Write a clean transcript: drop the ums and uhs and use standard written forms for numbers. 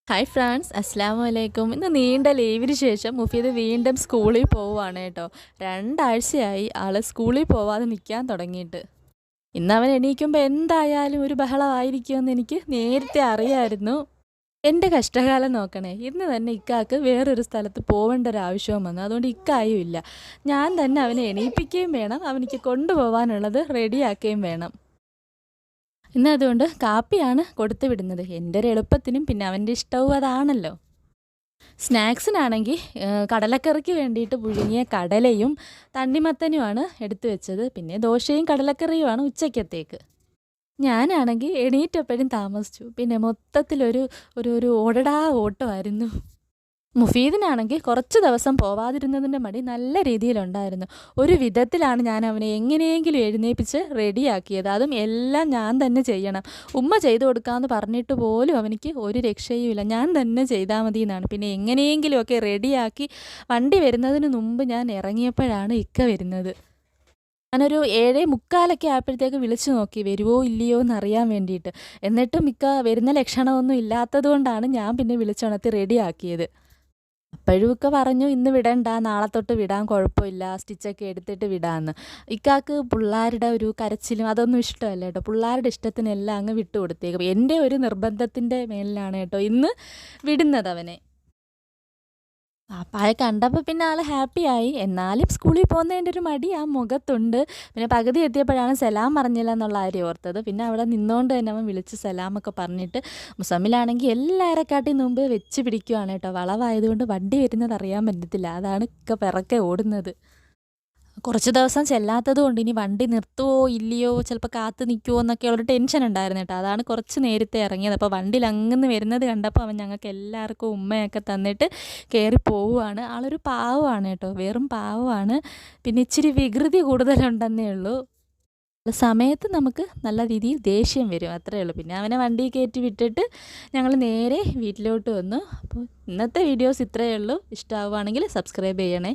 Hi friends, അസ്സലാമു അലൈക്കും. ഇന്ന് നീണ്ട ലീവിന് ശേഷം മുഫീദ് വീണ്ടും സ്കൂളിൽ പോവുകയാണ് കേട്ടോ. 2 ആഴ്ചയായി ആൾ സ്കൂളിൽ പോവാതെ നിൽക്കാൻ തുടങ്ങിയിട്ട്. ഇന്ന് അവൻ എണീക്കുമ്പോൾ എന്തായാലും ഒരു ബഹളമായിരിക്കുമെന്ന് എനിക്ക് നേരത്തെ അറിയായിരുന്നു. എൻ്റെ കഷ്ടകാലം നോക്കണേ, ഇന്ന് തന്നെ ഇക്കാക്ക് വേറൊരു സ്ഥലത്ത് പോവേണ്ട ഒരു ആവശ്യവും വന്നു. അതുകൊണ്ട് ഇക്കായും ഇല്ല. ഞാൻ തന്നെ അവനെ എണീപ്പിക്കുകയും വേണം, അവനിക്ക് കൊണ്ടുപോകാനുള്ളത് റെഡിയാക്കുകയും വേണം. ഇന്ന് അതുകൊണ്ട് കാപ്പിയാണ് കൊടുത്തു വിടുന്നത്. എൻ്റെ ഒരു എളുപ്പത്തിനും പിന്നെ അവൻ്റെ ഇഷ്ടവും അതാണല്ലോ. സ്നാക്സിനാണെങ്കിൽ കടലക്കറിക്ക് വേണ്ടിയിട്ട് പുഴുങ്ങിയ കടലയും തണ്ണിമത്തനുമാണ് എടുത്തു വെച്ചത്. പിന്നെ ദോശയും കടലക്കറിയുമാണ് ഉച്ചക്കത്തേക്ക്. ഞാനാണെങ്കിൽ എണീറ്റപ്പോഴും താമസിച്ചു. പിന്നെ മൊത്തത്തിലൊരു ഒരു ഒരു ഓടടാ ഓട്ടമായിരുന്നു. മുഫീദിനാണെങ്കിൽ കുറച്ച് ദിവസം പോവാതിരുന്നതിൻ്റെ മടി നല്ല രീതിയിലുണ്ടായിരുന്നു. ഒരു വിധത്തിലാണ് ഞാൻ അവനെ എങ്ങനെയെങ്കിലും എഴുന്നേൽപ്പിച്ച് റെഡിയാക്കിയത്. അതും എല്ലാം ഞാൻ തന്നെ ചെയ്യണം. ഉമ്മ ചെയ്തു കൊടുക്കാമെന്ന് പറഞ്ഞിട്ട് പോലും അവനിക്ക് ഒരു രക്ഷയുമില്ല. ഞാൻ തന്നെ ചെയ്താൽ മതി എന്നാണ്. പിന്നെ എങ്ങനെയെങ്കിലുമൊക്കെ റെഡിയാക്കി വണ്ടി വരുന്നതിന് മുമ്പ് ഞാൻ ഇറങ്ങിയപ്പോഴാണ് ഇക്ക വരുന്നത്. ഞാനൊരു 7:45 ആയപ്പോഴത്തേക്ക് വിളിച്ചു നോക്കി വരുമോ ഇല്ലയോ എന്നറിയാൻ വേണ്ടിയിട്ട്. എന്നിട്ടും ഇക്ക വരുന്ന ലക്ഷണമൊന്നും ഇല്ലാത്തത് കൊണ്ടാണ് ഞാൻ പിന്നെ വിളിച്ചുണർത്തി റെഡിയാക്കിയത്. അപ്പോഴും ഇക്ക പറഞ്ഞു ഇന്ന് വിടണ്ട, നാളെ തൊട്ട് വിടാൻ, കുഴപ്പമില്ല, സ്റ്റിച്ചൊക്കെ എടുത്തിട്ട് വിടാമെന്ന്. ഇക്കാക്ക് പിള്ളേരുടെ ഒരു കരച്ചിലും അതൊന്നും ഇഷ്ടമല്ല കേട്ടോ. പിള്ളേരുടെ ഇഷ്ടത്തിനെല്ലാം അങ്ങ് വിട്ടു കൊടുത്തേക്കും. എൻ്റെ ഒരു നിർബന്ധത്തിൻ്റെ മേലിലാണ് കേട്ടോ ഇന്ന് വിടുന്നത് അവനെ. പാപ്പായെ കണ്ടപ്പോൾ പിന്നെ ആൾ ഹാപ്പിയായി. എന്നാലും സ്കൂളിൽ പോകുന്നതിൻ്റെ ഒരു മടി ആ മുഖത്തുണ്ട്. പിന്നെ പകുതി എത്തിയപ്പോഴാണ് സലാം പറഞ്ഞില്ല എന്നുള്ള കാര്യം ഓർത്തത്. പിന്നെ അവിടെ നിന്നുകൊണ്ട് തന്നെ അവൻ വിളിച്ച് സലാമൊക്കെ പറഞ്ഞിട്ട്, മുസമ്മിലാണെങ്കിൽ എല്ലാവരെക്കാട്ടിയും മുമ്പ് വെച്ച് പിടിക്കുവാണ് കേട്ടോ. വളവായതുകൊണ്ട് വണ്ടി വരുന്നത് അറിയാൻ പറ്റത്തില്ല. അതാണ് ഒക്കെ പിറക്കെ ഓടുന്നത്. കുറച്ച് ദിവസം ചെല്ലാത്തത് കൊണ്ട് ഇനി വണ്ടി നിർത്തുവോ ഇല്ലയോ, ചിലപ്പോൾ കാത്തു നിൽക്കുമോ എന്നൊക്കെയുള്ളൊരു ടെൻഷൻ ഉണ്ടായിരുന്നു കേട്ടോ. അതാണ് കുറച്ച് നേരത്തെ ഇറങ്ങിയത്. അപ്പോൾ വണ്ടിയിൽ അങ്ങ് വരുന്നത് കണ്ടപ്പോൾ അവൻ ഞങ്ങൾക്ക് എല്ലാവർക്കും ഉമ്മയൊക്കെ തന്നിട്ട് കയറി പോവുകയാണ്. ആളൊരു പാവമാണ് കേട്ടോ, വെറും പാവമാണ്. പിന്നെ ഇച്ചിരി വികൃതി കൂടുതലുണ്ടെന്നേ ഉള്ളൂ. സമയത്ത് നമുക്ക് നല്ല രീതിയിൽ ദേഷ്യം വരും, അത്രയേ ഉള്ളൂ. പിന്നെ അവനെ വണ്ടിയിൽ കയറ്റി വിട്ടിട്ട് ഞങ്ങൾ നേരെ വീട്ടിലോട്ട് വന്നു. അപ്പോൾ ഇന്നത്തെ വീഡിയോസ് ഇത്രയേ ഉള്ളൂ. ഇഷ്ടമാവുകയാണെങ്കിൽ സബ്സ്ക്രൈബ് ചെയ്യണേ.